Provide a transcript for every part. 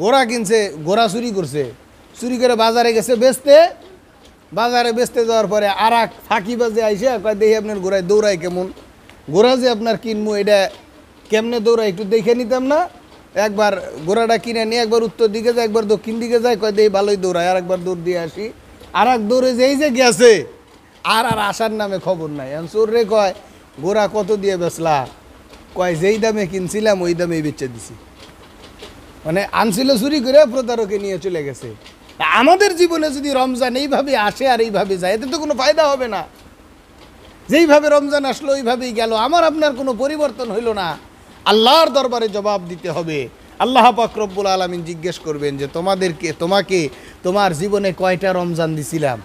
ঘোড়া কিনছে, ঘোড়া চুরি করছে, চুরি করে বাজারে গেছে বেচতে, বাজারে বেচতে যাওয়ার পরে আর এক ফাঁকিবাজে আইসে কয় দেখি আপনার ঘোড়ায় দৌড়ায় কেমন, ঘোড়া যে আপনার কিনবো এটা কেমনে দৌড়ায় একটু দেখে নিতাম না। একবার ঘোড়াটা কিনে নিয়ে একবার উত্তর দিকে যায়, একবার দক্ষিণ দিকে যায়, কয় দেখি ভালোই দৌড়ায়, আর একবার দৌড় দিয়ে আসি। আর এক দৌড়ে যেই যে গেছে আর আর আসার নামে খবর নাই। এখন চোর রে কয় ঘোড়া কত দিয়ে বেচলা? কয় যেই দামে কিনছিলাম ওই দামেই বেচে দিছি। মানে আনছিল চুরি করে, প্রতারকে নিয়ে চলে গেছে। আমাদের জীবনে যদি রমজান এইভাবে আসে আর এইভাবে যায়, এতে তো কোনো ফায়দা হবে না। যেইভাবে রমজান আসলো ওইভাবেই গেল, আমার আপনার কোনো পরিবর্তন হইল না। আল্লাহর দরবারে জবাব দিতে হবে। আল্লাহ পাক রব্বুল আলামিন জিজ্ঞেস করবেন যে তোমাকে তোমার জীবনে কয়টা রমজান দিছিলাম?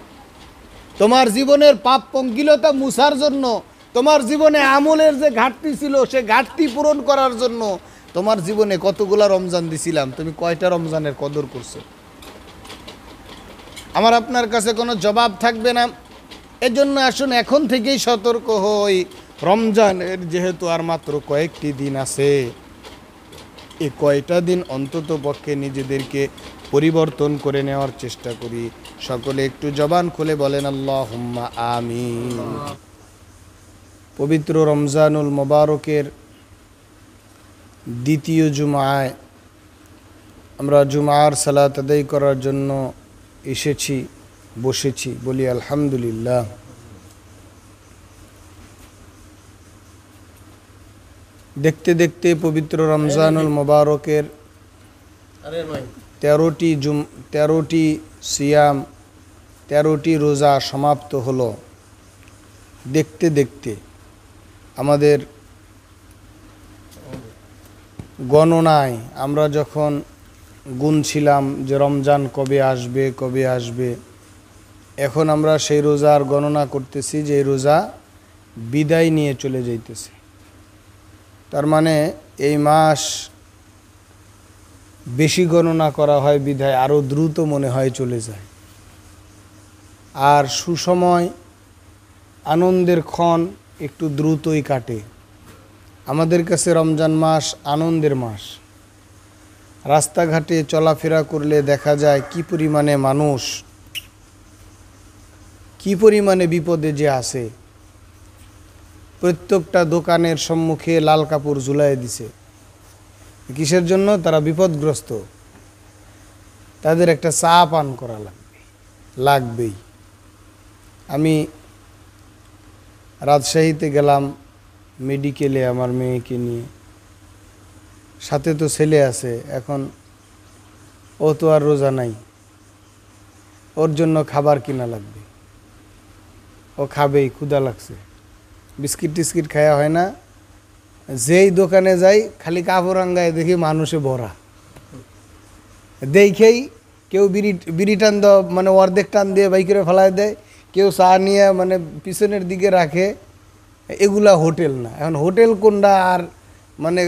তোমার জীবনের পাপ পঙ্কিলতা মুছার জন্য, তোমার জীবনে আমলের যে ঘাটতি ছিল সে ঘাটতি পূরণ করার জন্য তোমার জীবনে কতগুলা রমজান দিছিলাম? তুমি কয়টা রমজানের কদর করছো? আমার আপনার কাছে কোনো জবাব থাকবে না। এজন্য আসুন এখন থেকেই সতর্ক হই। রমজানের যেহেতু আর মাত্র কয়েকটি দিন আছে, এই কয়টা দিন অন্তত পক্ষে নিজেদেরকে পরিবর্তন করে নেওয়ার চেষ্টা করি। সকলে একটু জবান খুলে বলেন আল্লাহুম্মা আমিন। পবিত্র রমজানুল মোবারকের দ্বিতীয় জুমায় আমরা জুমার সালাত আদায় করার জন্য এসেছি, বসেছি, বলি আলহামদুলিল্লাহ। দেখতে দেখতে পবিত্র রমজানুল মোবারকের 13টি সিয়াম, 13টি রোজা সমাপ্ত হলো। দেখতে দেখতে আমাদের গণনায় আমরা যখন গুনছিলাম যে রমজান কবে আসবে কবে আসবে, এখন আমরা সেই রোজার গণনা করতেছি যে এই রোজা বিদায় নিয়ে চলে যাইতেছে। তার মানে এই মাস বেশি গণনা করা হয় বিধায় আরও দ্রুত মনে হয় চলে যায়। আর সুসময় আনন্দের ক্ষণ একটু দ্রুতই কাটে। আমাদের কাছে রমজান মাস আনন্দের মাস। রাস্তাঘাটে চলাফেরা করলে দেখা যায় কি পরিমাণে মানুষ, কি পরিমাণে বিপদে যে আছে। প্রত্যেকটা দোকানের সম্মুখে লাল কাপড় ঝুলাই দিছে। কিসের জন্য? তারা বিপদগ্রস্ত, তাদের একটা চা পান করা লাগবেই। আমি রাজশাহীতে গেলাম মেডিকেলে আমার মেয়েকে নিয়ে, সাথে তো ছেলে আছে। এখন ও তো আর রোজা নাই, ওর জন্য খাবার কিনা লাগবে, ও খাবেই, ক্ষুধা লাগছে। বিস্কিট টিস্কিট খাওয়া হয় না। যেই দোকানে যাই খালি কাপড় আঙ্গায় দেখি মানুষে ভরা। দেখেই কেউ বিড়ি টান দেওয়া মানে অর্ধেক টান দিয়ে বাইকেরে ফেলায় দেয়, কেউ চা নিয়ে মানে পিছনের দিকে রাখে। এগুলা হোটেল না। এখন হোটেল কোনটা আর মানে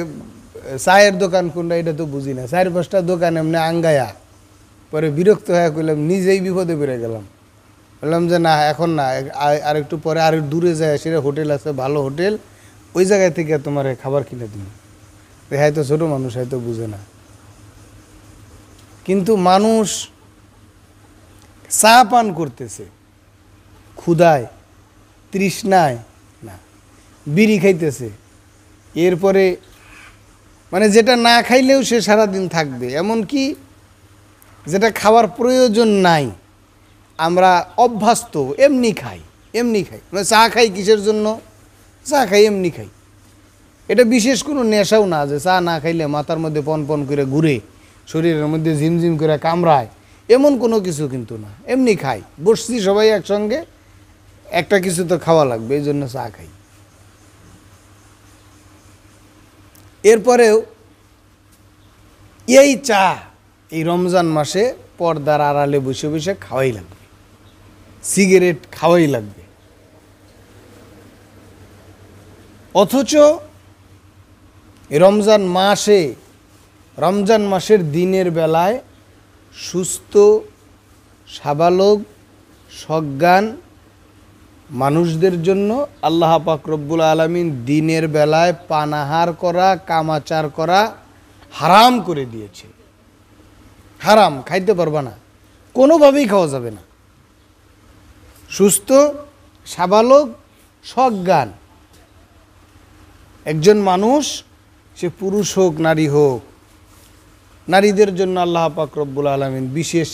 চায়ের দোকান কোনটা এটা তো বুঝি না। 4-5টা দোকান এমনি আঙ্গায়া, পরে বিরক্ত হয়ে কইলাম, নিজেই বিপদে পড়ে গেলাম। বললাম যে না, এখন না, আর একটু পরে আর দূরে যায়, সেটা হোটেল আছে, ভালো হোটেল, ওই জায়গায় থেকে তোমার খাবার কিনে দিন। হয়তো ছোটো মানুষ হয়তো বুঝে না, কিন্তু মানুষ চা পান করতেছে ক্ষুধায়, তৃষ্ণায় না, বিড়ি খাইতেছে। এরপরে মানে যেটা না খাইলেও সে সারাদিন থাকবে, এমনকি যেটা খাওয়ার প্রয়োজন নাই আমরা অভ্যস্ত, এমনি খাই। মানে চা খাই কিসের জন্য? চা খাই এমনি খাই। এটা বিশেষ কোনো নেশাও না যে চা না খাইলে মাথার মধ্যে পন পন করে ঘুরে, শরীরের মধ্যে ঝিমঝিম করে কামড়ায়, এমন কোনো কিছু কিন্তু না। এমনি খাই, বসছি সবাই একসঙ্গে, একটা কিছু তো খাওয়া লাগবে, এই জন্য চা খাই। এরপরেও এই চা এই রমজান মাসে পর্দার আড়ালে বসে বসে খাওয়াই লাগবে, সিগারেট খাওয়াই লাগবে। অথচ রমজান মাসের দিনের বেলায় সুস্থ সাবালক সজ্ঞান মানুষদের জন্য আল্লাহ পাক রব্বুল আলামিন দিনের বেলায় পানাহার করা, কামাচার করা হারাম করে দিয়েছে। হারাম, খাইতে পারবা না, কোনোভাবেই খাওয়া যাবে না। সুস্থ সাবালক সজ্ঞান একজন মানুষ, সে পুরুষ হোক নারী হোক, নারীদের জন্য আল্লাহ পাক রব্বুল আলামিন বিশেষ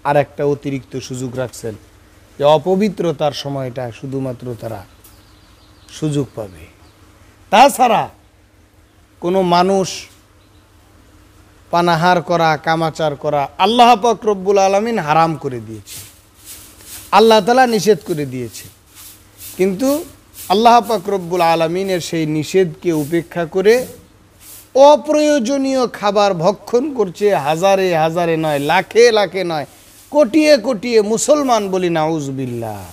আর একটা অতিরিক্ত সুযোগ রাখছেন যে অপবিত্রতার সময়টা শুধুমাত্র তারা সুযোগ পাবে। তাছাড়া কোনো মানুষ পানাহার করা, কামাচার করা আল্লাহ পাক রব্বুল আলামিন হারাম করে দিয়েছে, আল্লাহ তাআলা নিষেধ করে দিয়েছে। কিন্তু আল্লাহ পাক রব্বুল আলামিনের সেই নিষেধকে উপেক্ষা করে অপ্রয়োজনীয় খাবার ভক্ষণ করছে হাজারে হাজারে নয়, লাখে লাখে নয়, কোটিয়ে কোটিয়ে মুসলমান বলি নাউজুবিল্লাহ।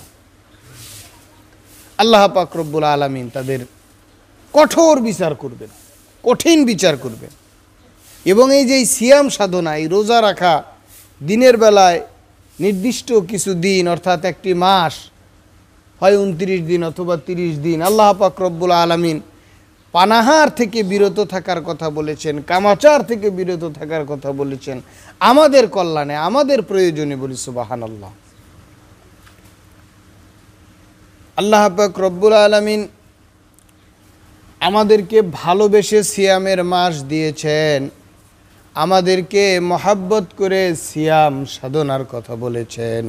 আল্লাহ পাক রব্বুল আলামিন তাদের কঠোর বিচার করবেন, কঠিন বিচার করবেন। এবং এই যে সিয়াম সাধনা, এই রোজা রাখা, দিনের বেলায় নির্দিষ্ট কিছু দিন অর্থাৎ একটি মাস, হয় 29 দিন অথবা 30 দিন, আল্লাহ পাক রব্বুল আলামিন পানাহার থেকে বিরত থাকার কথা বলেছেন, কামাচার থেকে বিরত থাকার কথা বলেছেন, আমাদের কল্যাণে, আমাদের প্রয়োজনে, বলি সুবহানাল্লাহ। আল্লাহ পাক রব্বুল আলামিন আমাদেরকে ভালোবেসে সিয়ামের মাস দিয়েছেন, আমাদেরকে মহাব্বত করে সিয়াম সাধনার কথা বলেছেন,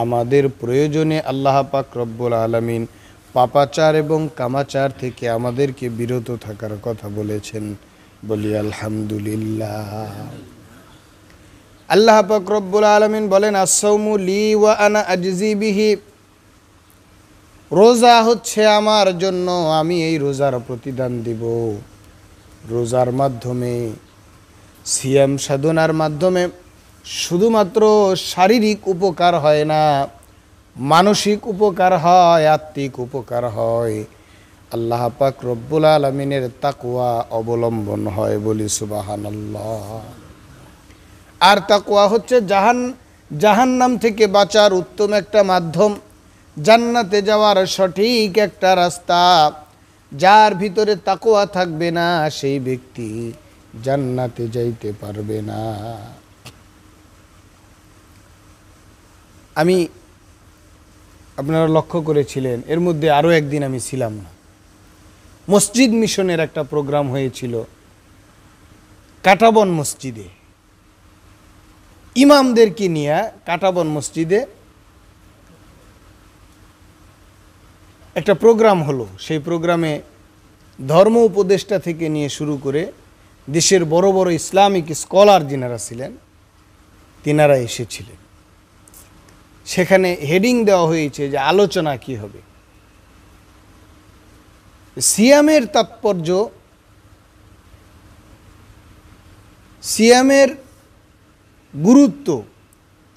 আমাদের প্রয়োজনে আল্লাহ পাক রব্বুল আলামিন পাপাচার এবং কামাচার থেকে আমাদেরকে বিরত থাকার কথা বলেছেন, বলি আলহামদুলিল্লাহ। আল্লাহ পাক রব্বুল আলামিন বলেন, আস-সাওমু লি ওয়া আনা আজজি বিহি, রোজা হচ্ছে আমার জন্য, আমি এই রোজার প্রতিদান দিব। রোজার মাধ্যমে, সিয়াম সাধনার মাধ্যমে শুধুমাত্র শারীরিক উপকার হয় না, মানসিক উপকার হয়, আত্মিক উপকার হয়, আল্লাহ পাক রব্বুল আলামিনের তাকওয়া অবলম্বন হয়, বলি সুবহানাল্লাহ। আর তাকওয়া হচ্ছে জাহান্নাম থেকে বাঁচার উত্তম একটা মাধ্যম, জান্নাতে যাওয়ার সঠিক একটা রাস্তা। যার ভিতরে তাকওয়া থাকবে না সেই ব্যক্তি জান্নাতে যাইতে পারবে না। আমি, আপনারা লক্ষ্য করেছিলেন, এর মধ্যে আরও একদিন আমি ছিলাম না, মসজিদ মিশনের একটা প্রোগ্রাম হয়েছিল কাটাবন মসজিদে, ইমামদেরকে নিয়ে কাটাবন মসজিদে একটা প্রোগ্রাম হলো। সেই প্রোগ্রামে ধর্ম উপদেষ্টা থেকে নিয়ে শুরু করে দেশের বড় বড় ইসলামিক স্কলার যিনারা ছিলেন তিনারা এসেছিলেন। সেখানে হেডিং দেওয়া হয়েছে যে আলোচনা কি হবে, সিয়ামের তাৎপর্য, সিয়ামের গুরুত্ব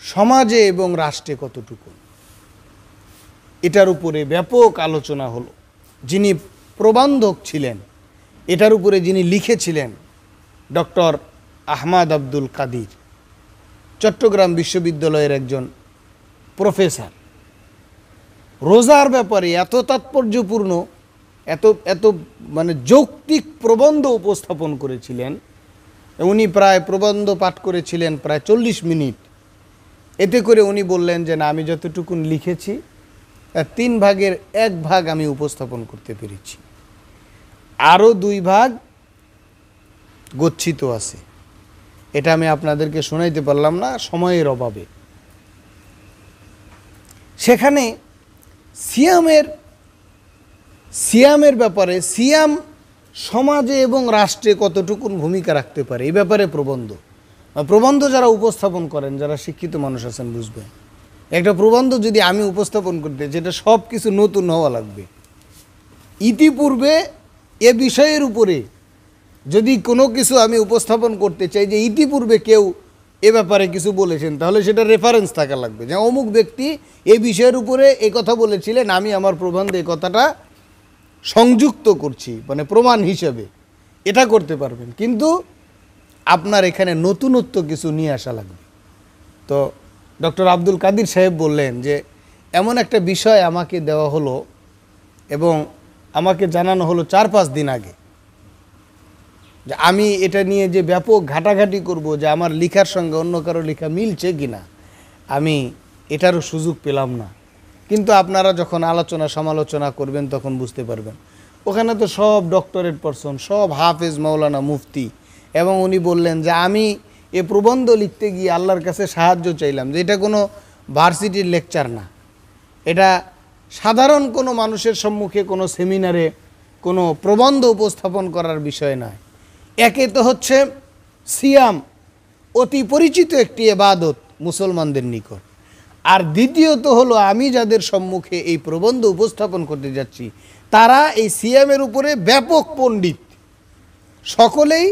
সমাজে এবং রাষ্ট্রে কতটুকু, এটার উপরে ব্যাপক আলোচনা হলো। যিনি প্রবন্ধক ছিলেন, এটার উপরে যিনি লিখেছিলেন, ডক্টর আহমদ আব্দুল কাদির, চট্টগ্রাম বিশ্ববিদ্যালয়ের একজন প্রফেসর। রোজার ব্যাপারে এত তাৎপর্যপূর্ণ, এত মানে যৌক্তিক প্রবন্ধ উপস্থাপন করেছিলেন। উনি প্রায় প্রবন্ধ পাঠ করেছিলেন প্রায় 40 মিনিট। এতে করে উনি বললেন যে না, আমি যতটুকুন লিখেছি 3 ভাগের 1 ভাগ আমি উপস্থাপন করতে পেরেছি, আরও 2 ভাগ গচ্ছিত আছে। এটা আমি আপনাদেরকে শোনাইতে পারলাম না সময়ের অভাবে। সেখানে সিয়ামের ব্যাপারে, সিয়াম সমাজে এবং রাষ্ট্রে কতটুকুন ভূমিকা রাখতে পারে এই ব্যাপারে প্রবন্ধ যারা উপস্থাপন করেন, যারা শিক্ষিত মানুষ আছেন বুঝবেন। একটা প্রবন্ধ যদি আমি উপস্থাপন করতে, যেটা সব কিছু নতুন হওয়া লাগবে। ইতিপূর্বে এ বিষয়ের উপরে যদি কোনো কিছু আমি উপস্থাপন করতে চাই যে ইতিপূর্বে কেউ এ ব্যাপারে কিছু বলেছেন, তাহলে সেটা রেফারেন্স থাকা লাগবে যে অমুক ব্যক্তি এই বিষয়ের উপরে এই কথা বলেছিলেন, আমি আমার প্রবন্ধে এই কথাটা সংযুক্ত করছি, মানে প্রমাণ হিসেবে। এটা করতে পারবেন, কিন্তু আপনার এখানে নতুনত্ব কিছু নিয়ে আসা লাগবে। তো ডক্টর আব্দুল কাদির সাহেব বললেন যে এমন একটা বিষয় আমাকে দেওয়া হলো এবং আমাকে জানানো হলো 4-5 দিন আগে যে আমি এটা নিয়ে যে ব্যাপক ঘাটাঘাটি করব যে আমার লেখার সঙ্গে অন্য কারো লেখা মিলছে কিনা, আমি এটারও সুযোগ পেলাম না। কিন্তু আপনারা যখন আলোচনা সমালোচনা করবেন তখন বুঝতে পারবেন। ওখানে তো সব ডক্টরেট পারসন, সব হাফেজ মাওলানা মুফতি, এবং উনি বললেন যে আমি এ প্রবন্ধ লিখতে গিয়ে আল্লাহর কাছে সাহায্য চাইলাম, যে এটা কোনো ভার্সিটির লেকচার না, এটা সাধারণ কোনো মানুষের সম্মুখে কোনো সেমিনারে কোনো প্রবন্ধ উপস্থাপন করার বিষয় নয়। একে তো হচ্ছে সিয়াম অতি পরিচিত একটি ইবাদত মুসলমানদের নিকট, আর দ্বিতীয়ত হলো আমি যাদের সম্মুখে এই প্রবন্ধ উপস্থাপন করতে যাচ্ছি তারা এই সিয়ামের উপরে ব্যাপক পণ্ডিত। সকলেই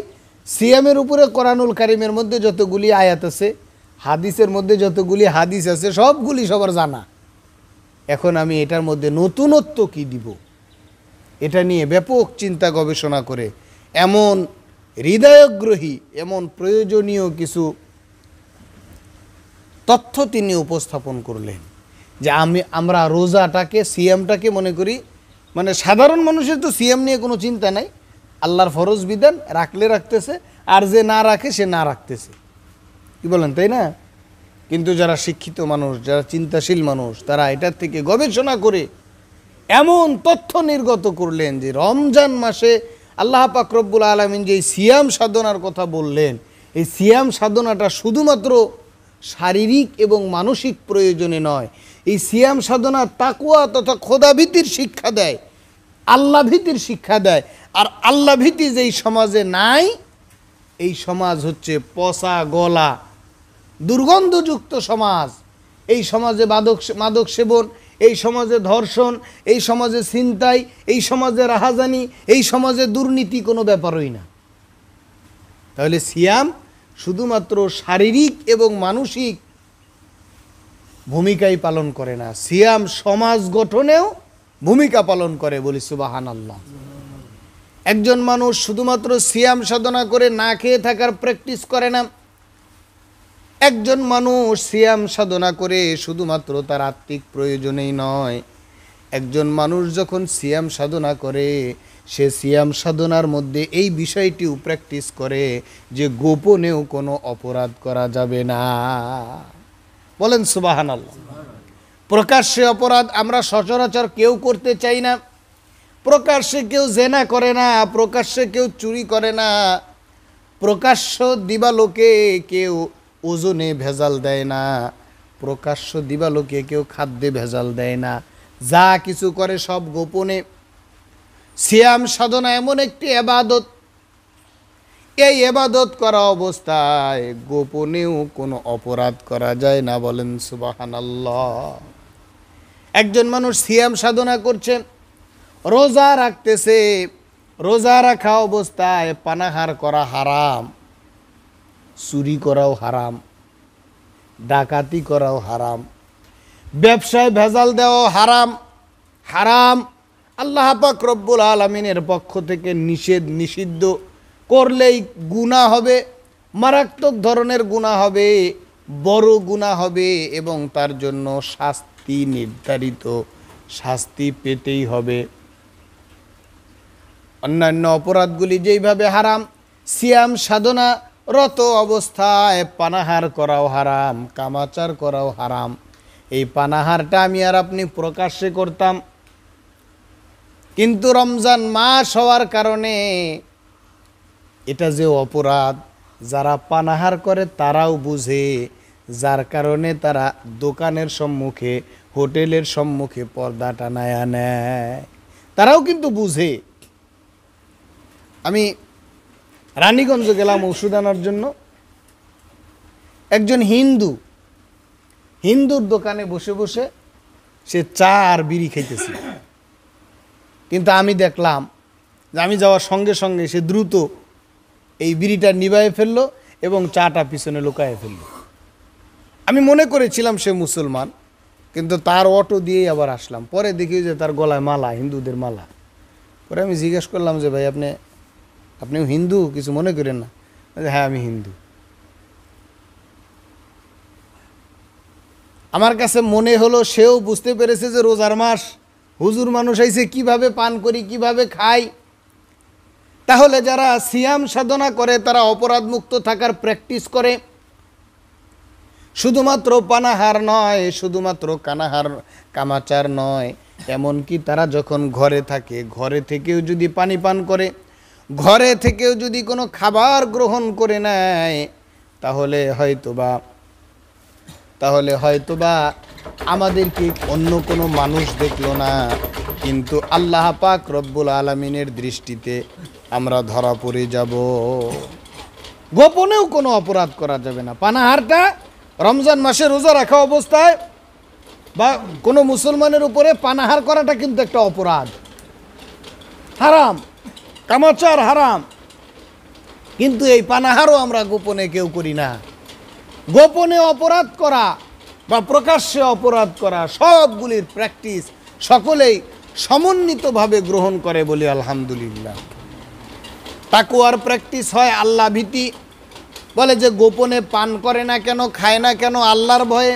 সিয়ামের উপরে কোরআনুল কারিমের মধ্যে যতগুলি আয়াত আছে, হাদিসের মধ্যে যতগুলি হাদিস আছে, সবগুলি সবার জানা। এখন আমি এটার মধ্যে নতুনত্ব কি দিব, এটা নিয়ে ব্যাপক চিন্তা গবেষণা করে এমন হৃদয়গ্রহী, এমন প্রয়োজনীয় কিছু তথ্য তিনি উপস্থাপন করলেন। যে আমরা রোজাটাকে, সিয়ামটাকে মনে করি, মানে সাধারণ মানুষের তো সিয়াম নিয়ে কোনো চিন্তা নাই, আল্লাহর ফরজ বিধান রাখলে রাখতেছে, আর যে না রাখে সে না রাখতেছে, কি বলেন, তাই না? কিন্তু যারা শিক্ষিত মানুষ, যারা চিন্তাশীল মানুষ, তারা এটার থেকে গবেষণা করে এমন তথ্য নির্গত করলেন যে রমজান মাসে আল্লাহ পাক রব্বুল আলামিন যে সিয়াম সাধনার কথা বললেন, এই সিয়াম সাধনাটা শুধুমাত্র শারীরিক এবং মানসিক প্রয়োজনে নয়, এই সিয়াম সাধনা তাকওয়া তথা খোদাভীতির শিক্ষা দেয়, আল্লাহ ভীতির শিক্ষা দেয়। আর আল্লাহ ভীতি যেই সমাজে নাই, এই সমাজ হচ্ছে পচা গলা দুর্গন্ধযুক্ত সমাজ। এই সমাজে মাদক সেবন, এই সমাজে ধর্ষণ, এই সমাজে ছিনতাই, এই সমাজে রাহাজানি, এই সমাজে দুর্নীতি কোনো ব্যাপারই না। তাহলে সিয়াম শুধুমাত্র শারীরিক এবং মানসিক ভূমিকাই পালন করে না, সিয়াম সমাজ গঠনেও ভূমিকা পালন করে, বলি সুবহানাল্লাহ। একজন মানুষ শুধুমাত্র সিয়াম সাধনা করে না খেয়ে থাকার প্র্যাকটিস করে না। একজন মানুষ সিয়াম সাধনা করে শুধুমাত্র তার আত্মিক প্রয়োজনেই নয়, একজন মানুষ যখন সিয়াম সাধনা করে সে সিয়াম সাধনার মধ্যে এই বিষয়টিও প্র্যাকটিস করে যে গোপনেও কোনো অপরাধ করা যাবে না। বলেন সুবহানাল্লাহ। প্রকাশ্যে অপরাধ আমরা সচরাচর কেউ করতে চাই না, প্রকাশ্যে কেউ জেনা করে না, প্রকাশ্যে কেউ চুরি করে না, প্রকাশ্য দিবালোকে কেউ ওজনে ভেজাল দেয় না, প্রকাশ্য দিবালোকে কেউ খাদ্যে ভেজাল দেয় না, যা কিছু করে সব গোপনে। সিয়াম সাধনা এমন একটি ইবাদত, এই ইবাদত করা অবস্থায় গোপনেও কোনো অপরাধ করা যায় না। বলেন সুবহানাল্লাহ। একজন মানুষ সিয়াম সাধনা করছে, রোজা রাখতেছে, রোজা রাখা অবস্থায় পানাহার করা হারাম, চুরি করাও হারাম, ডাকাতি করাও হারাম, ব্যবসায় ভেজাল দেওয়াও হারাম। হারাম আল্লাহ পাক রব্বুল আলামিনের পক্ষ থেকে নিষিদ্ধ, করলেই গুনাহ হবে, মারাত্মক ধরনের গুনাহ হবে, বড় গুনাহ হবে, এবং তার জন্য শাস্তি নির্ধারিত, শাস্তি পেতেই হবে। অন্যান্য অপরাধগুলি যেইভাবে হারাম, সিয়াম সাধনা রত অবস্থায় পানাহার করাও হারাম, কামাচার করাও হারাম। এই পানাহারটা আমি আর আপনি প্রকাশ্যে করতাম, কিন্তু রমজান মাস হওয়ার কারণে এটা যে অপরাধ, যারা পানাহার করে তারাও বুঝে, যার কারণে তারা দোকানের সম্মুখে, হোটেলের সম্মুখে পর্দা টানায়া নেয়, তারাও কিন্তু বুঝে। আমি রানীগঞ্জ গেলাম ওষুধ আনার জন্য, একজন হিন্দুর দোকানে বসে বসে সে চা আর বিড়ি খাইতেছে, কিন্তু আমি দেখলাম যে আমি যাওয়ার সঙ্গে সঙ্গে সে দ্রুত এই বিড়িটা নিভায়ে ফেললো এবং চাটা পিছনে লুকায়ে ফেললো। আমি মনে করেছিলাম সে মুসলমান, কিন্তু তার অটো দিয়েই আবার আসলাম। পরে দেখি যে তার গলায় মালা, হিন্দুদের মালা। পরে আমি জিজ্ঞেস করলাম যে ভাই আপনিও হিন্দু, কিছু মনে করেন না? হ্যাঁ আমি হিন্দু। আমার কাছে মনে হলো সেও বুঝতে পেরেছে যে রোজার মাস, হুজুর মানুষ আইছে, কিভাবে পান করি, কিভাবে খাই। তাহলে যারা সিয়াম সাধনা করে তারা অপরাধ মুক্ত থাকার প্র্যাকটিস করে, শুধুমাত্র পানাহার নয়, শুধুমাত্র কামাচার নয়, এমনকি তারা যখন ঘরে থাকে, ঘরে থেকেও যদি পানি পান করে, ঘরে থেকেও যদি কোনো খাবার গ্রহণ করে নেয়, তাহলে হয়তোবা আমাদেরকে অন্য কোনো মানুষ দেখলো না, কিন্তু আল্লাহ পাক রব্বুল আলামিনের দৃষ্টিতে আমরা ধরা পড়ে যাব। গোপনেও কোনো অপরাধ করা যাবে না। পানাহারটা রমজান মাসে রোজা রাখা অবস্থায় বা কোনো মুসলমানের উপরে পানাহার করাটা কিন্তু একটা অপরাধ, হারাম, কামাচার হারাম। কিন্তু এই পানাহারও আমরা গোপনে কেউ করি না। গোপনে অপরাধ করা বা প্রকাশ্যে অপরাধ করা সবগুলির প্র্যাকটিস সকলেই সমন্বিতভাবে গ্রহণ করে বলি আলহামদুলিল্লাহ। তাকওয়ার প্র্যাকটিস হয় আল্লাহ ভীতি, বলে যে গোপনে পান করে না কেন, খায় না কেন আল্লাহর ভয়ে,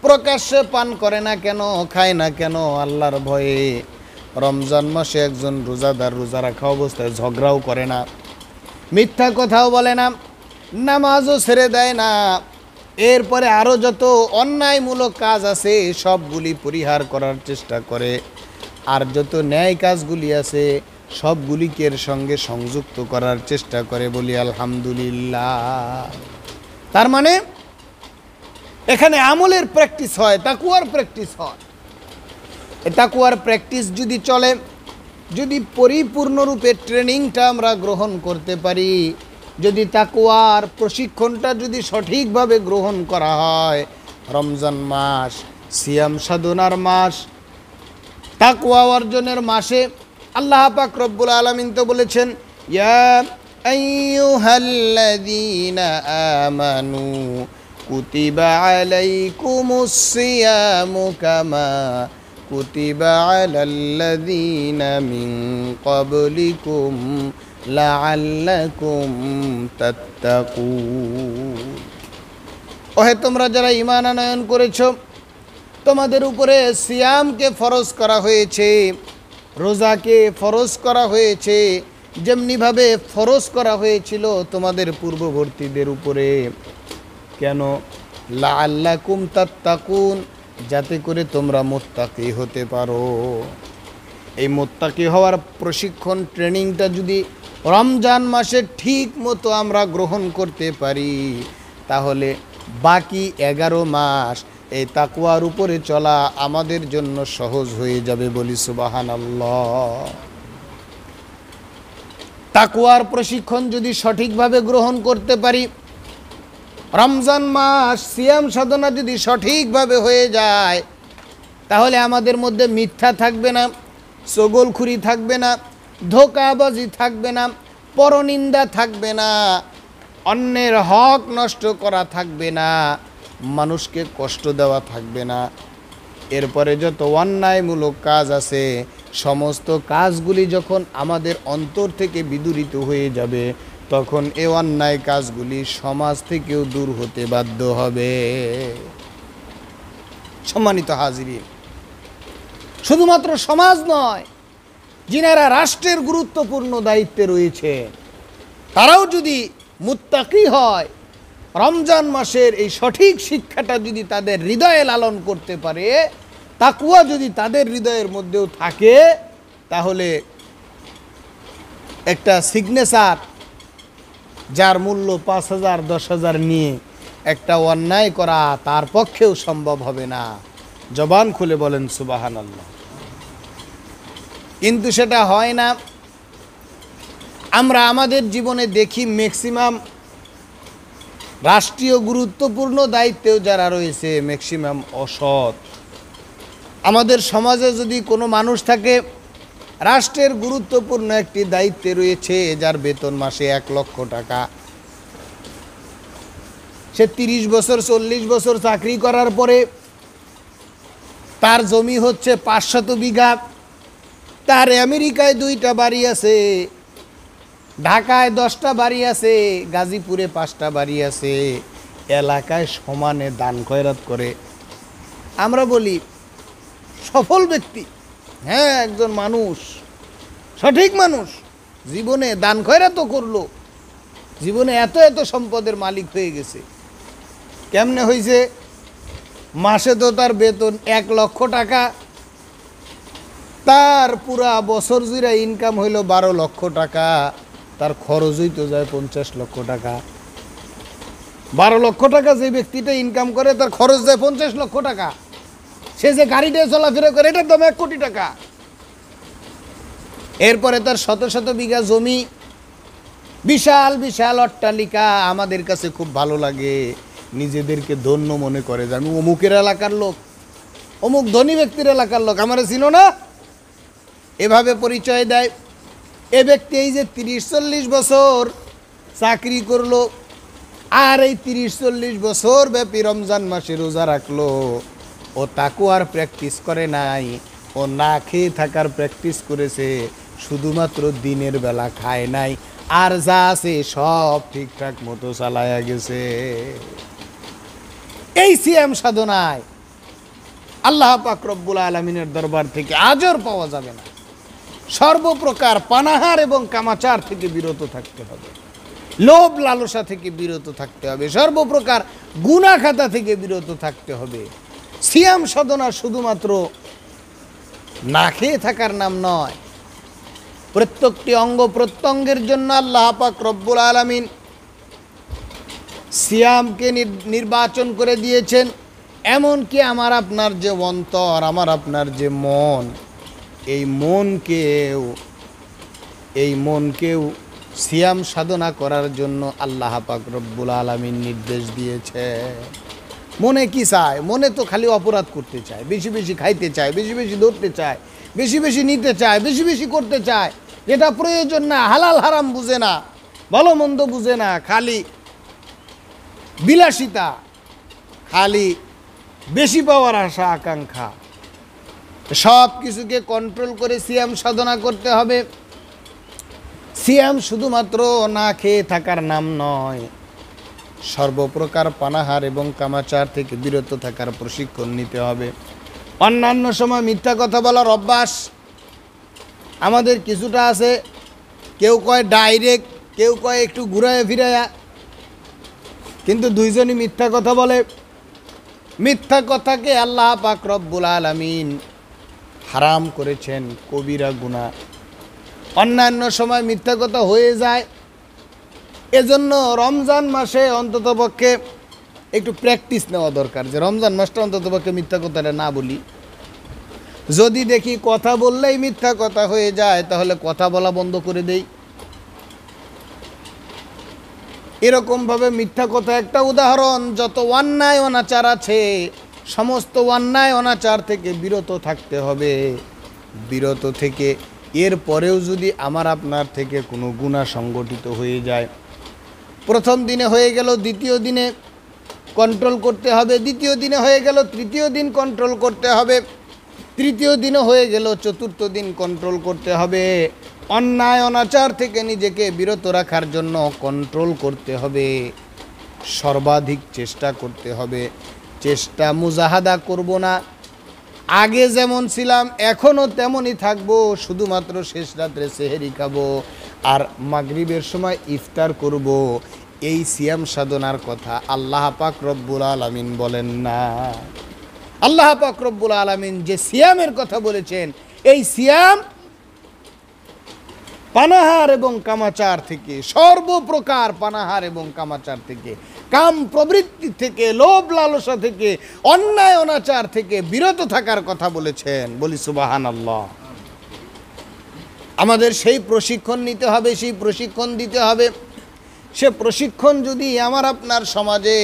প্রকাশ্যে পান করে না কেন, খায় না কেন আল্লাহর ভয়ে। রমজান মাসে একজন রোজাদার রোজা রাখা অবস্থায় ঝগড়াও করে না, মিথ্যা কথাও বলে না, নামাজও ছেড়ে দেয় না, এরপরে আরও যত অন্যায়মূলক কাজ আছে সবগুলি পরিহার করার চেষ্টা করে, আর যত ন্যায় কাজগুলি আছে সবগুলিকে এর সঙ্গে সংযুক্ত করার চেষ্টা করে বলি আলহামদুলিল্লাহ। তার মানে এখানে আমলের প্র্যাকটিস হয়, তাকওয়ার প্র্যাকটিস হয়। তাকওয়ার প্র্যাকটিস যদি চলে, যদি পরিপূর্ণরূপে ট্রেনিংটা আমরা গ্রহণ করতে পারি, যদি তাকওয়ার প্রশিক্ষণটা যদি সঠিকভাবে গ্রহণ করা হয়, রমজান মাস সিয়াম সাধনার মাস, তাকওয়া অর্জনের মাসে আল্লাহ পাক রব্বুল আলামিন তো বলেছেন, ইয়া আইয়ুহাল্লাযীনা আমানু কুতিবা আলাইকুমুস সিয়ামু কামা কুতিবা আলাল্লাযীনা মিন ক্বাবলিকুম লাআল্লাকুম তাত্তাকুন। ওহে তোমরা যারা ঈমান আনয়ন করেছো, তোমাদের উপরে সিয়ামকে ফরজ করা হয়েছে, রোজাকে ফরজ করা হয়েছে, যেমনিভাবে ফরজ করা হয়েছিল তোমাদের পূর্ববর্তীদের উপরে। কেন? লাআল্লাকুম তাত্তাকুন, যাতে করে তোমরা মুত্তাকি হতে পারো। এই মুত্তাকি হওয়ার প্রশিক্ষণ ট্রেনিংটা যদি রমজান মাসে ঠিক মতো আমরা গ্রহণ করতে পারি, তাহলে বাকি 11 মাস এই তাকওয়ার উপরে চলা আমাদের জন্য সহজ হয়ে যাবে বলি সুবহানাল্লাহ। তাকওয়ার প্রশিক্ষণ যদি সঠিকভাবে গ্রহণ করতে পারি, রমজান মাস সিয়াম সাধনা যদি সঠিকভাবে হয়ে যায়, তাহলে আমাদের মধ্যে মিথ্যা থাকবে না, চগলখুরি থাকবে না, ধোঁকাবাজি থাকবে না, পরনিন্দা থাকবে না, অন্যের হক নষ্ট করা থাকবে না, মানুষকে কষ্ট দেওয়া থাকবে না। এরপরে যত অন্যায়মূলক কাজ আছে সমস্ত কাজগুলি যখন আমাদের অন্তর থেকে বিদূরিত হয়ে যাবে, তখন এই অন্যায় কাজগুলি সমাজ থেকেও দূর হতে বাধ্য হবে। সম্মানিত হাজিরিন, শুধুমাত্র সমাজ নয়, যিনারা রাষ্ট্রের গুরুত্বপূর্ণ দায়িত্বে রয়েছে তারাও যদি মুত্তাকি হয়, রমজান মাসের এই সঠিক শিক্ষাটা যদি তাদের হৃদয়ে লালন করতে পারে, তাকওয়া যদি তাদের হৃদয়ের মধ্যেও থাকে, তাহলে একটা সিগনেচার যার মূল্য 5,000 10,000 নিয়ে একটা অন্যায় করা তার পক্ষেও সম্ভব হবে না। জবান খুলে বলেন সুবহানাল্লাহ। কিন্তু সেটা হয় না। আমরা আমাদের জীবনে দেখি ম্যাক্সিমাম রাষ্ট্রীয় গুরুত্বপূর্ণ দায়িত্বেও যারা রয়েছে ম্যাক্সিমাম অসৎ। আমাদের সমাজে যদি কোনো মানুষ থাকে রাষ্ট্রের গুরুত্বপূর্ণ একটি দায়িত্বে রয়েছে, যার বেতন মাসে 1 লক্ষ টাকা, সে 30 বছর 40 বছর চাকরি করার পরে তার জমি হচ্ছে 500 বিঘা, তার আমেরিকায় 2টা বাড়ি আছে, ঢাকায় 10টা বাড়ি আছে, গাজীপুরে 5টা বাড়ি আছে, এলাকায় সমানে দান খয়রাত করে। আমরা বলি সফল ব্যক্তি, হ্যাঁ একজন মানুষ, সঠিক মানুষ, জীবনে দান খয়রাত তো করলো, জীবনে এত এত সম্পদের মালিক হয়ে গেছে। কেমনে হয়েছে? মাসে তো তার বেতন 1 লক্ষ টাকা, তার পুরা বছর জুড়ে ইনকাম হইল 12 লক্ষ টাকা, তার খরচই তো যায় 50 লক্ষ টাকা। 12 লক্ষ টাকা যে ব্যক্তিটা ইনকাম করে তার খরচ যায় 50 লক্ষ টাকা। সে যে গাড়িটায় চলাফেরা করে এটার দাম 1 কোটি টাকা। এরপরে তার শত শত বিঘা জমি, বিশাল বিশাল অট্টালিকা। আমাদের কাছে খুব ভালো লাগে, নিজেদেরকে ধন্য মনে করে যে আমি অমুকের এলাকার লোক, অমুক ধনী ব্যক্তির এলাকার লোক, আমারে চিনো না, এভাবে পরিচয় দেয়। এ ব্যক্তি এই যে 30-40 বছর চাকরি করলো, আর এই 30-40 বছর ব্যাপী রমজান মাসে রোজা রাখলো, ও তাকওয়ার প্র্যাকটিস করে নাই, ও না খেয়ে থাকার প্র্যাকটিস করেছে, শুধুমাত্র দিনের বেলা খায় নাই, আর যা আছে সব ঠিকঠাক মতো চালায়া গেছে। এই সিয়াম সাধনায় আল্লাহ পাক রব্বুল আলামিনের দরবার থেকে আজর পাওয়া যাবে না। সর্বপ্রকার পানাহার এবং কামাচার থেকে বিরত থাকতে হবে, লোভ লালসা থেকে বিরত থাকতে হবে, সর্বপ্রকার গুনাহ খাতা থেকে বিরত থাকতে হবে। সিয়াম সাধনা শুধুমাত্র না খেয়ে থাকার নাম নয়, প্রত্যেকটি অঙ্গ প্রত্যঙ্গের জন্য আল্লাহ পাক রব্বুল আলামিন সিয়ামকে নির্বাচন করে দিয়েছেন। এমনকি আমার আপনার যে অন্তর, আমার আপনার যে মন, এই মনকেও সিয়াম সাধনা করার জন্য আল্লাহ পাক রব্বুল আলামিন নির্দেশ দিয়েছে। মনে কি চায়? মনে তো খালি অপরাধ করতে চায়, বেশি বেশি খাইতে চায়, বেশি বেশি ধরতে চায়, বেশি বেশি নিতে চায়, বেশি বেশি করতে চায়, যেটা প্রয়োজন না, হালাল হারাম বুঝে না, ভালো মন্দ বুঝে না, খালি বিলাসিতা, খালি বেশি পাওয়ার আশা আকাঙ্ক্ষা। সব কিছুকে কন্ট্রোল করে সিয়াম সাধনা করতে হবে। সিয়াম শুধুমাত্র না খেয়ে থাকার নাম নয়, সর্বপ্রকার পানাহার এবং কামাচার থেকে বিরত থাকার প্রশিক্ষণ নিতে হবে। অন্যান্য সময় মিথ্যা কথা বলার অভ্যাস আমাদের কিছুটা আছে, কেউ কয় ডাইরেক্ট, কেউ কয় একটু ঘুরায় ফিরাইয়া, কিন্তু দুইজনই মিথ্যা কথা বলে। মিথ্যা কথাকে আল্লাহ পাক রব্বুল আলামিন হারাম করেছেন, কবিরা গুনাহ। অন্যান্য সময় মিথ্যা কথা হয়ে যায়, এজন্য রমজান মাসে অন্ততপক্ষে একটু প্র্যাকটিস নেওয়া দরকার, যে রমজান মাসটা অন্ততপক্ষে মিথ্যা কথাটা না বলি। যদি দেখি কথা বললেই মিথ্যা কথা হয়ে যায়, তাহলে কথা বলা বন্ধ করে দেই। এরকমভাবে মিথ্যা কথা একটা উদাহরণ। যত অন্যায় অনাচার আছে, সমস্ত অন্যায় অনাচার থেকে বিরত থাকতে হবে। বিরত থেকে এরপরেও যদি আমার আপনার থেকে কোনো গুনাহ সংগঠিত হয়ে যায়, প্রথম দিনে হয়ে গেল, দ্বিতীয় দিনে কন্ট্রোল করতে হবে, দ্বিতীয় দিনে হয়ে গেল, তৃতীয় দিন কন্ট্রোল করতে হবে, তৃতীয় দিনে হয়ে গেল, চতুর্থ দিন কন্ট্রোল করতে হবে। অন্যায় অনাচার থেকে নিজেকে বিরত রাখার জন্য কন্ট্রোল করতে হবে, সর্বাধিক চেষ্টা করতে হবে। চেষ্টা মুজাহাদা করব না, আগে যেমন ছিলাম এখনও তেমনই থাকবো, শুধুমাত্র শেষ রাত্রে সেহেরি খাবো আর মাগরিবের সময় ইফতার করব। এই সিয়াম সাধনার কথা আল্লাহ পাক রব্বুল আলামিন বলেন না। আল্লাহ পাক রব্বুল আলামিন যে সিয়ামের কথা বলেছেন, এই সিয়াম পানাহার এবং কামাচার থেকে, সর্বপ্রকার পানাহার এবং কামাচার থেকে, কাম প্রবৃত্তি থেকে, লোভ লালসা থেকে, অন্যায় অনাচার থেকে বিরত থাকার কথা বলেছেন। বলি সুবহানাল্লাহ। আমাদের সেই প্রশিক্ষণ নিতে হবে, সেই প্রশিক্ষণ দিতে হবে। সে প্রশিক্ষণ যদি আমার আপনার সমাজে,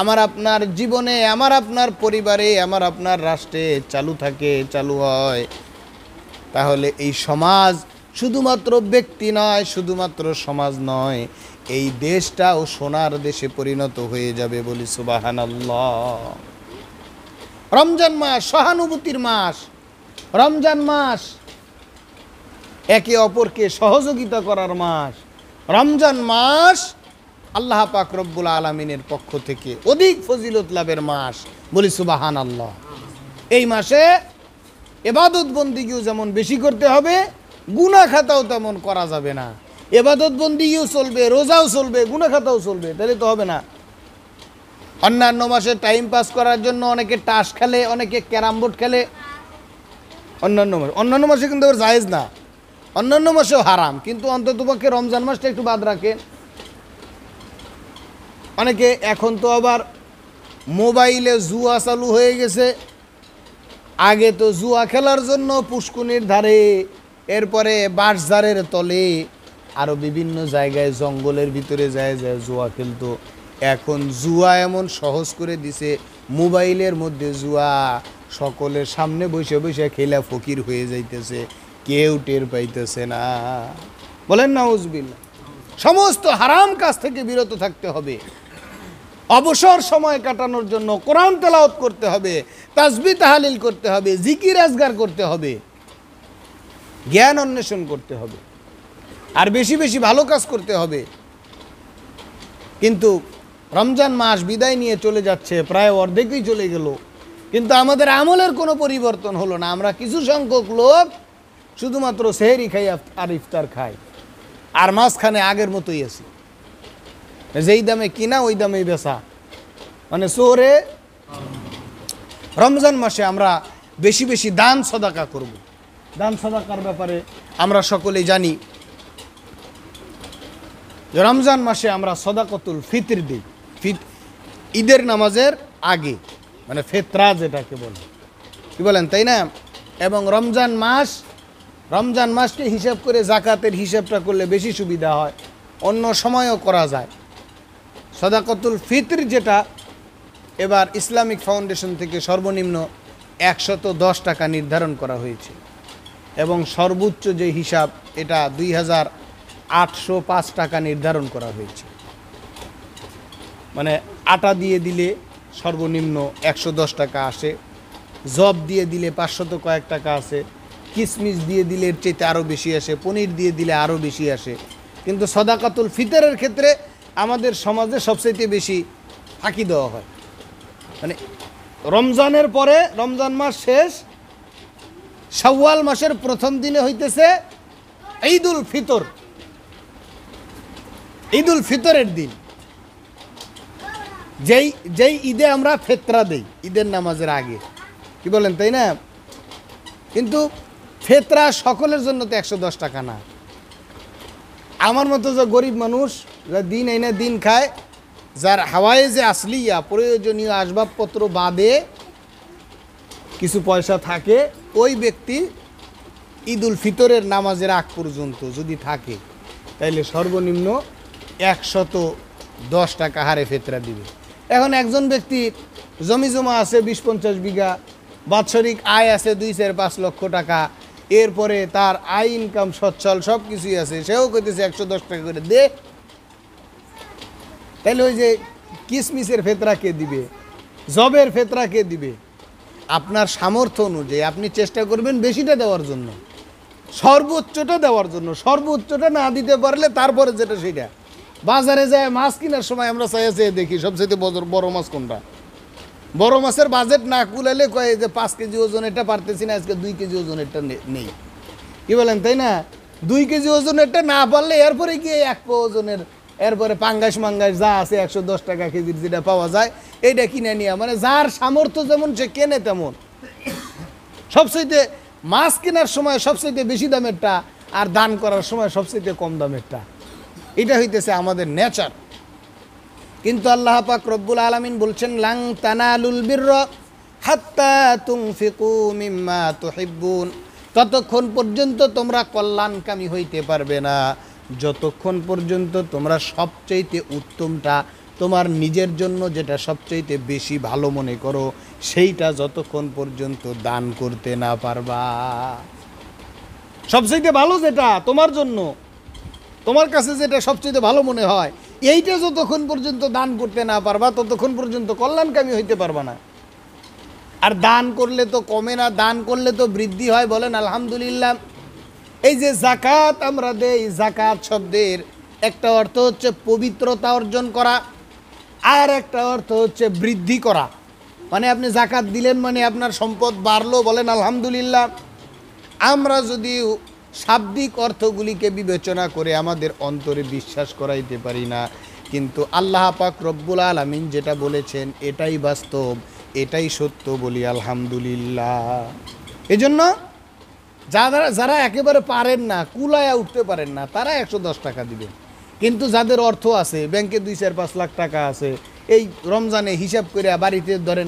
আমার আপনার জীবনে, আমার আপনার পরিবারে, আমার আপনার রাষ্ট্রে চালু থাকে, চালু হয়, তাহলে এই সমাজ শুধুমাত্র ব্যক্তি নয়, শুধুমাত্র সমাজ নয়, এই দেশটাও সোনার দেশে পরিণত হয়ে যাবে। বলি সুবহানাল্লাহ। রমজান মাস সহানুভূতির মাস, রমজান মাস একে অপরকে সহযোগিতা করার মাস, রমজান মাস আল্লাহ পাক রব্বুল আলামিনের পক্ষ থেকে অধিক ফজিলত লাভের মাস। বলি সুবহানাল্লাহ। এই মাসে ইবাদত বন্দেগীও যেমন বেশি করতে হবে, গুনাহ খাতাও তেমন করা যাবে না। ইবাদত বন্দিও চলবে, রোজাও চলবে, গুনাহ খাতাও চলবে, তাহলে তো হবে না। অন্যান্য মাসে টাইম পাস করার জন্য অনেকে তাস খেলে, অনেকে ক্যারাম বোর্ড খেলে। অন্যান্য মাসে কিন্তু আবার জায়েজ না, অন্যান্য মাসেও হারাম, কিন্তু অন্ততপক্ষে রমজান মাসটা একটু বাদ রাখে। অনেকে এখন তো আবার মোবাইলে জুয়া চালু হয়ে গেছে। আগে তো জুয়া খেলার জন্য পুষ্কুনির ধারে, এরপরে বাঁশঝাড়ের তলে, আরও বিভিন্ন জায়গায় জঙ্গলের ভিতরে যায় যায় জুয়া খেলতো। এখন জুয়া এমন সহজ করে দিছে, মোবাইলের মধ্যে জুয়া, সকলের সামনে বসে বসে খেলা ফকির হয়ে যাইতেছে, কেউ টের পাইতেছে না। বলেন নাউজুবিল্লাহ। সমস্ত হারাম কাজ থেকে বিরত থাকতে হবে। অবসর সময় কাটানোর জন্য কোরআন তেলাওয়াত করতে হবে, তাসবিহ তাহলিল করতে হবে, জিকির আজগার করতে হবে, জ্ঞান অন্বেষণ করতে হবে, আর বেশি বেশি ভালো কাজ করতে হবে। কিন্তু রমজান মাস বিদায় নিয়ে চলে যাচ্ছে, প্রায় অর্ধেকই চলে গেল, কিন্তু আমাদের আমলের কোনো পরিবর্তন হলো না। আমরা কিছু সংখ্যক লোক শুধুমাত্র সেহরি খাই আর ইফতার খাই, আর মাঝখানে আগের মতোই আছি, যেই দামে কিনা ওই দামেই বেচা, মানে চোরে। রমজান মাসে আমরা বেশি বেশি দান সদাকা করব। দান সদাকার ব্যাপারে আমরা সকলেই জানি যে রমজান মাসে আমরা সদাকতুল ফিতর দিই, ঈদের নামাজের আগে, মানে ফেতরা যেটাকে বলে, কি বলেন তাই না? এবং রমজান মাসকে হিসাব করে জাকাতের হিসাবটা করলে বেশি সুবিধা হয়, অন্য সময়ও করা যায়। সদাকতুল ফিতর যেটা এবার ইসলামিক ফাউন্ডেশন থেকে সর্বনিম্ন 110 টাকা নির্ধারণ করা হয়েছে, এবং সর্বোচ্চ যে হিসাব এটা 2805 টাকা নির্ধারণ করা হয়েছে। মানে আটা দিয়ে দিলে সর্বনিম্ন 110 টাকা আসে, জব দিয়ে দিলে 500 কয়েক টাকা আসে, কিশমিশ দিয়ে দিলে এর চাইতে আরও বেশি আসে, পনির দিয়ে দিলে আরও বেশি আসে। কিন্তু সদাকাতুল ফিতরের ক্ষেত্রে আমাদের সমাজে সবচাইতে বেশি ফাঁকি দেওয়া হয়। মানে রমজানের পরে, রমজান মাস শেষ, শাওয়াল মাসের প্রথম দিনে হইতেছে ঈদুল ফিতর, ঈদুল ফিতরের দিন, যেই ঈদে আমরা ফেতরা দেই ঈদের নামাজের আগে, কি বলেন তাই না? কিন্তু ফেতরা সকলের জন্য তো 110 টাকা না। আমার মতো যে গরিব মানুষ, যা দিন এনে দিন খায়, যার হাওয়ায় যে আসলিয়া প্রয়োজনীয় আসবাবপত্র বাদে কিছু পয়সা থাকে, ওই ব্যক্তি ঈদুল ফিতরের নামাজের আগ পর্যন্ত যদি থাকে, তাইলে সর্বনিম্ন 110 টাকা হারে ফেতরা দিবে। এখন একজন ব্যক্তির জমি জমা আছে 20-50 বিঘা, বাৎসরিক আয় আছে 2-4-5 লক্ষ টাকা, এরপরে তার আয় ইনকাম সচ্ছল সব কিছুই আছে, সেও কইতেছে 110 টাকা করে দে, তাইলে ওই যে কিশমিশের ফেতরা কে দিবে, জবের ফেতরা কে দিবে? আপনার সামর্থ্য অনুযায়ী আপনি চেষ্টা করবেন বেশিটা দেওয়ার জন্য, সর্বোচ্চটা দেওয়ার জন্য। সর্বোচ্চটা না দিতে পারলে তারপরে যেটা সেটা। বাজারে যায় মাছ কেনার সময় আমরা চাইছে দেখি সবচেয়ে বড় মাছ কোনটা। বড় মাছের বাজেট না কুলালে কয় যে 5 কেজি ওজনেরটা পারতেছি না, আজকে 2 কেজি ওজনেরটা নেই, কি বলেন তাই না? 2 কেজি ওজনেরটা না পারলে এরপরে গিয়ে 1 পো ওজনের, এরপরে পাঙ্গাস মাঙ্গাস যা আছে 110 টাকা কেজির যেটা পাওয়া যায় এইটা কিনে নিয়ে, মানে যার সামর্থ্য যেমন সে কেনে তেমন। সবচাইতে মাছ কেনার সময় সবচাইতে বেশি দামেরটা, আর দান করার সময় সবচাইতে কম দামেরটা, এটা হইতেছে আমাদের নেচার। কিন্তু আল্লাহ পাক রব্বুল আলামিন বলছেন, লাং তানালুল বিররা হাত্তা তুনফিকু মিম্মা তুহিব্বুন, ততক্ষণ পর্যন্ত তোমরা কল্যাণকামী হইতে পারবে না যতক্ষণ পর্যন্ত তোমরা সবচাইতে উত্তমটা, তোমার নিজের জন্য যেটা সবচাইতে বেশি ভালো মনে করো, সেইটা যতক্ষণ পর্যন্ত দান করতে না পারবা। সবচাইতে ভালো যেটা তোমার জন্য, তোমার কাছে যেটা সবচাইতে ভালো মনে হয়, এইটা যতক্ষণ পর্যন্ত দান করতে না পারবা ততক্ষণ পর্যন্ত কল্যাণকামী হইতে পারবা না। আর দান করলে তো কমে না, দান করলে তো বৃদ্ধি হয়। বলেন আলহামদুলিল্লাহ। এই যে জাকাত আমরা দেই, জাকাত শব্দের একটা অর্থ হচ্ছে পবিত্রতা অর্জন করা, আর একটা অর্থ হচ্ছে বৃদ্ধি করা। মানে আপনি জাকাত দিলেন মানে আপনার সম্পদ বাড়লো, বলেন আলহামদুলিল্লাহ। আমরা যদি শাব্দিক অর্থগুলিকে বিবেচনা করে আমাদের অন্তরে বিশ্বাস করাইতে পারি না, কিন্তু আল্লাহ পাক রব্বুল আলামিন যেটা বলেছেন এটাই বাস্তব, এটাই সত্য বলি আলহামদুলিল্লাহ। এজন্য যারা একেবারে পারেন না, কুলায়া উঠতে পারেন না, তারা 110 টাকা দিবেন। কিন্তু যাদের অর্থ আছে, ব্যাংকে 2-4-5 লাখ টাকা আছে, এই রমজানে হিসাব করে বাড়িতে ধরেন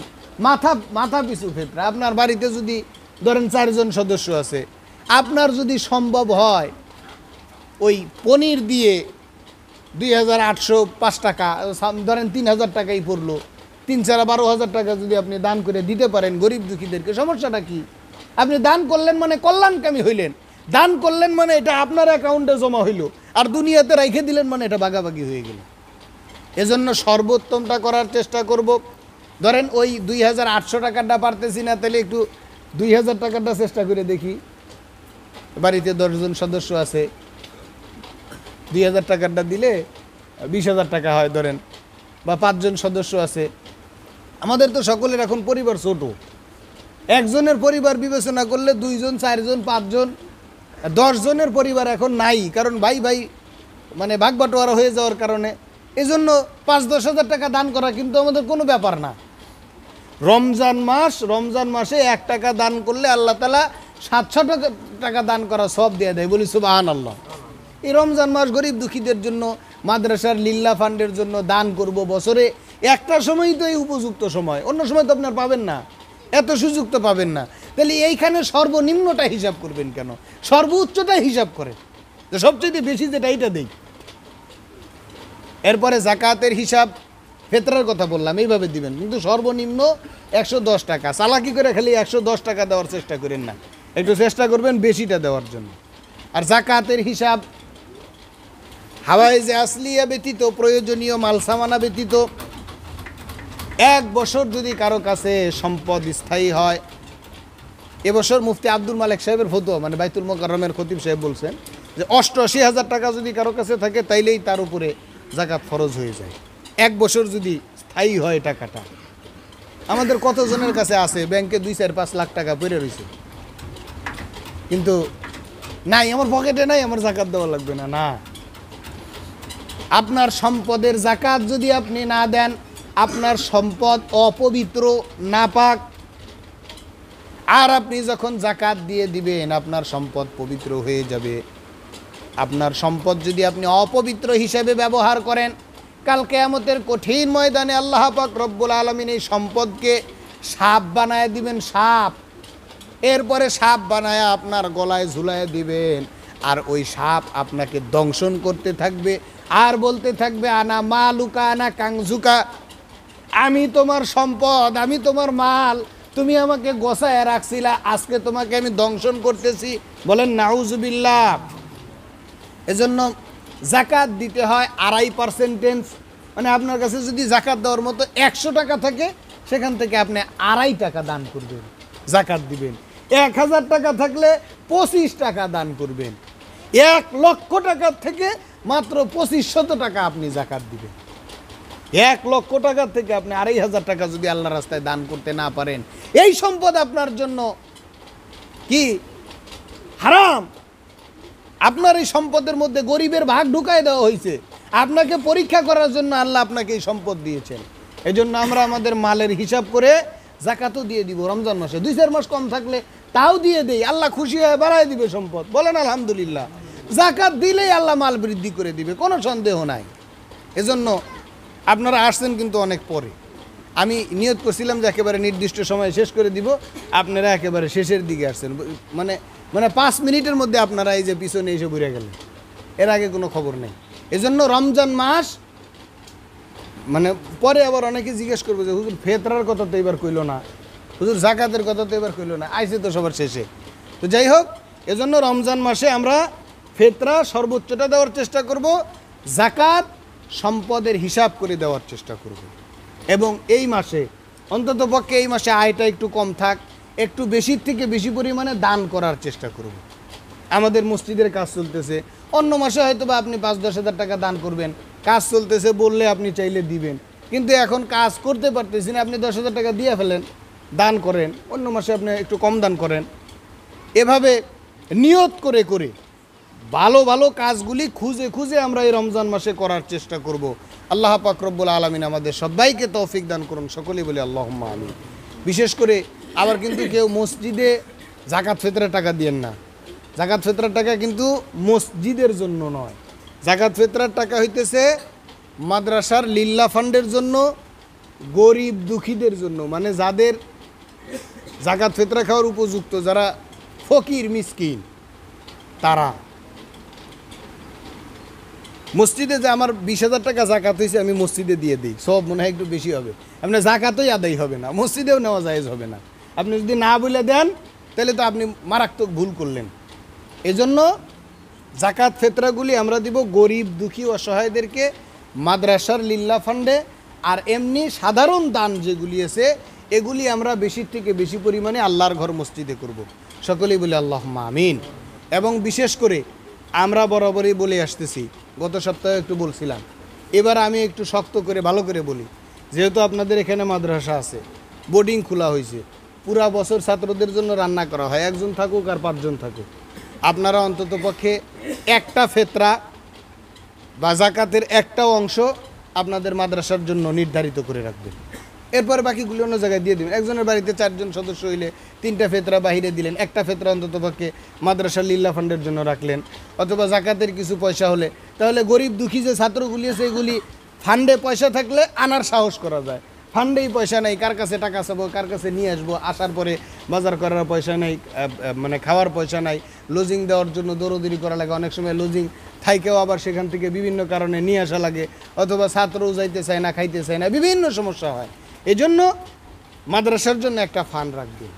মাথা পিছু ফেতরা, আপনার বাড়িতে যদি ধরেন 4 জন সদস্য আছে, আপনার যদি সম্ভব হয় ওই পনির দিয়ে 2805 টাকা ধরেন 3000 টাকাই পড়লো, 3-12,000 টাকা যদি আপনি দান করে দিতে পারেন গরিব দুঃখীদেরকে, সমস্যাটা কি? আপনি দান করলেন মানে কল্যাণকামী হইলেন, দান করলেন মানে এটা আপনার অ্যাকাউন্টে জমা হইল, আর দুনিয়াতে রেখে দিলেন মানে এটা ভাগাভাগি হয়ে গেল। এজন্য সর্বোত্তমটা করার চেষ্টা করব। ধরেন ওই 2800 টাকাটা পারতেছি না, তাহলে একটু 2000 টাকাটা চেষ্টা করে দেখি। বাড়িতে 10 জন সদস্য আছে, 2000 টাকাটা দিলে 20,000 টাকা হয় ধরেন, বা 5 জন সদস্য আছে। আমাদের তো সকলের এখন পরিবার ছোট, একজনের পরিবার বিবেচনা করলে 2 জন 4 জন 5 জন 10 জনের পরিবার এখন নাই, কারণ ভাই মানে ভাগ বাটোয়ারা হয়ে যাওয়ার কারণে। এজন্য 5-10 হাজার টাকা দান করা কিন্তু আমাদের কোনো ব্যাপার না। রমজান মাসে 1 টাকা দান করলে আল্লাহ তাআলা 700 টাকা দান করা সব দিয়ে দেয়, বলি সুবহানাল্লাহ। এই রমজান মাস গরিব দুঃখীদের জন্য, মাদ্রাসার লিল্লা ফান্ডের জন্য দান করব। বছরে একটা সময়ই তো এই উপযুক্ত সময়, অন্য সময় তো আপনার পাবেন না, এত সুযোগ তো পাবেন না। তাহলে এইখানে সর্বনিম্নটা হিসাব করবেন কেন, সর্বোচ্চটা হিসাব করেন, যে সবচেয়ে বেশি যেটা এইটা দেই। এরপরে জাকাতের হিসাব, ফেতরার কথা বললাম, এইভাবে দিবেন, কিন্তু সর্বনিম্ন 110 টাকা। চালাকি করে খালি 110 টাকা দেওয়ার চেষ্টা করেন না, একটু চেষ্টা করবেন বেশিটা দেওয়ার জন্য। আর জাকাতের হিসাব হাওয়াইজে আসলিয়া ব্যতীত, প্রয়োজনীয় মালসামানা ব্যতীত 1 বছর যদি কারো কাছে সম্পদ স্থায়ী হয়। এবছর মুফতি আব্দুল মালিক সাহেবের ফতোয়া, মানে বাইতুল মোকাররমের খতিব সাহেব বলছেন যে 88,000 টাকা যদি কারো কাছে থাকে তাইলেই তার উপরে জাকাত ফরজ হয়ে যায়, 1 বছর যদি স্থায়ী হয় টাকাটা। আমাদের কতজনের কাছে আছে ব্যাংকে 2-4-5 লাখ টাকা পড়ে রয়েছে, কিন্তু নাই, আমার পকেটে নাই, আমার জাকাত দেওয়া লাগবে না। না, আপনার সম্পদের জাকাত যদি আপনি না দেন, আপনার সম্পদ অপবিত্র, নাপাক। আর আপনি যখন জাকাত দিয়ে দিবেন, আপনার সম্পদ পবিত্র হয়ে যাবে। আপনার সম্পদ যদি আপনি অপবিত্র হিসেবে ব্যবহার করেন, কাল কিয়ামতের কঠিন ময়দানে আল্লাহ পাক রব্বুল আলামিন এই সম্পদকে সাপ বানায় দিবেন, সাপ। এরপরে সাপ বানায় আপনার গলায় ঝুলায় দিবেন, আর ওই সাপ আপনাকে দংশন করতে থাকবে আর বলতে থাকবে, আনা মালুকা আনা কাংজুকা, আমি তোমার সম্পদ, আমি তোমার মাল, তুমি আমাকে গোছায় রাখছিলা, আজকে তোমাকে আমি দংশন করতেছি। বলেন নাউজুবিল্লাহ। এজন্য জাকাত দিতে হয় 2.5%, মানে আপনার কাছে যদি জাকাত দেওয়ার মতো 100 টাকা থাকে, সেখান থেকে আপনি 2.5 টাকা দান করবেন, জাকাত দিবেন। 1000 টাকা থাকলে 25 টাকা দান করবেন। 1 লক্ষ টাকার থেকে মাত্র 2500 টাকা আপনি জাকাত দিবেন। 1 লক্ষ টাকার থেকে আপনি 2.500 টাকা যদি আল্লাহ রাস্তায় দান করতে না পারেন, এই সম্পদ আপনার জন্য কি হারাম। আপনার এই সম্পদের মধ্যে গরিবের ভাগ ঢুকায় দেওয়া হয়েছে, আপনাকে পরীক্ষা করার জন্য আল্লাহ আপনাকে এই সম্পদ দিয়েছেন। এই জন্য আমরা আমাদের মালের হিসাব করে জাকাতও দিয়ে দিব। রমজান মাসে 2-4 মাস কম থাকলে তাও দিয়ে দেই, আল্লাহ খুশি হয়ে বাড়ায় দিবে সম্পদ। বলেন আলহামদুলিল্লাহ। জাকাত দিলেই আল্লাহ মাল বৃদ্ধি করে দিবে, কোনো সন্দেহ নাই। এজন্য আপনারা আসছেন কিন্তু অনেক পরে, আমি নিয়ত করছিলাম যে একেবারে নির্দিষ্ট সময় শেষ করে দিব, আপনারা একেবারে শেষের দিকে আসছেন, মানে 5 মিনিটের মধ্যে আপনারা এই যে পিছনে এসে ঘুরে গেলেন, এর আগে কোনো খবর নেই। এজন্য রমজান মাস, মানে পরে আবার অনেকে জিজ্ঞেস করবে যে হুজুর ফেতরার কথা তো এবার কইল না, হুজুর জাকাতের কথা তো এবার কইল না, আইসে তো সবার শেষে। তো যাই হোক, এজন্য রমজান মাসে আমরা ফেতরা সর্বোচ্চটা দেওয়ার চেষ্টা করব, জাকাত সম্পদের হিসাব করে দেওয়ার চেষ্টা করব। এবং এই মাসে অন্তত পক্ষে এই মাসে আয়টা একটু কম থাক, একটু বেশির থেকে বেশি পরিমাণে দান করার চেষ্টা করব। আমাদের মসজিদের কাজ চলতেছে, অন্য মাসে হয়তো বা আপনি 5-10 হাজার টাকা দান করবেন, কাজ চলতেছে বললে আপনি চাইলে দিবেন, কিন্তু এখন কাজ করতে পারতেছি না, আপনি 10 হাজার টাকা দিয়ে ফেলেন, দান করেন, অন্য মাসে আপনি একটু কম দান করেন। এভাবে নিয়ত করে করে ভালো ভালো কাজগুলি খুঁজে খুঁজে আমরা এই রমজান মাসে করার চেষ্টা করব। আল্লাহ পাক রব্বুল আলামিন আমাদের সবাইকে তৌফিক দান করুন, সকলেই বলি আল্লাহুম্মা আমিন। বিশেষ করে আবার কিন্তু কেউ মসজিদে যাকাত ফিতরের টাকা দিয়েন না। যাকাত ফিতরের টাকা কিন্তু মসজিদের জন্য নয়, যাকাত ফিতরের টাকা হইতেছে মাদ্রাসার লিল্লা ফান্ডের জন্য, গরিব দুঃখীদের জন্য, মানে যাদের যাকাত ফিতরা খাওয়ার উপযুক্ত, যারা ফকির মিসকিন তারা। মসজিদে যে আমার 20,000 টাকা জাকাত হয়েছে আমি মসজিদে দিয়ে দিই, সব মনে হয় একটু বেশি হবে, আপনার জাকাতই আদায় হবে না, মসজিদেও নেওয়া জায়েজ হবে না। আপনি যদি না বলে দেন তাহলে তো আপনি মারাত্মক ভুল করলেন। এজন্য জাকাত ফিতরাগুলি আমরা দিব গরিব দুঃখী অসহায়দেরকে, মাদ্রাসার লিল্লা ফান্ডে। আর এমনি সাধারণ দান যেগুলি আছে এগুলি আমরা বেশির থেকে বেশি পরিমাণে আল্লাহর ঘর মসজিদে করব। সকলেই বলি আল্লাহুম্মা আমিন। এবং বিশেষ করে আমরা বরাবরই বলে আসতেছি, গত সপ্তাহে একটু বলছিলাম, এবার আমি একটু শক্ত করে ভালো করে বলি, যেহেতু আপনাদের এখানে মাদ্রাসা আছে, বোর্ডিং খোলা হয়েছে, পুরা বছর ছাত্রদের জন্য রান্না করা হয়, একজন থাকুক আর 5 জন থাকুক, আপনারা অন্তত পক্ষে একটা ফিতরা বা জাকাতের একটা অংশ আপনাদের মাদ্রাসার জন্য নির্ধারিত করে রাখবেন। এরপরে বাকিগুলো অন্য জায়গায় দিয়ে দেবেন। একজনের বাড়িতে 4 জন সদস্য হইলে 3টা ফিতরা বাহিরে দিলেন, একটা ফিতরা অন্তত পক্ষে মাদ্রাসার লিল্লা ফান্ডের জন্য রাখলেন। অথবা জাকাতের কিছু পয়সা হলে, তাহলে গরিব দুঃখী যে ছাত্রগুলি আছে এগুলি ফান্ডে পয়সা থাকলে আনার সাহস করা যায়। ফান্ডেই পয়সা নেই, কার কাছে টাকা চাবো, কার কাছে নিয়ে আসবো, আসার পরে বাজার করার পয়সা নেই, মানে খাওয়ার পয়সা নাই, লজিং দেওয়ার জন্য দৌড়দৌড়ি করা লাগে, অনেক সময় লজিং থাইকেও আবার সেখান থেকে বিভিন্ন কারণে নিয়ে আসা লাগে, অথবা ছাত্রও যাইতে চায় না, খাইতে চায় না, বিভিন্ন সমস্যা হয়। এই জন্য মাদ্রাসার জন্য একটা ফান্ড রাখবেন,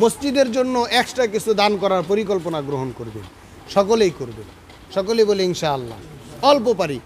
মসজিদের জন্য এক্সট্রা কিছু দান করার পরিকল্পনা গ্রহণ করবেন, সকলেই করবেন, সকলেই বলে ইনশাআল্লাহ। অল্প পারি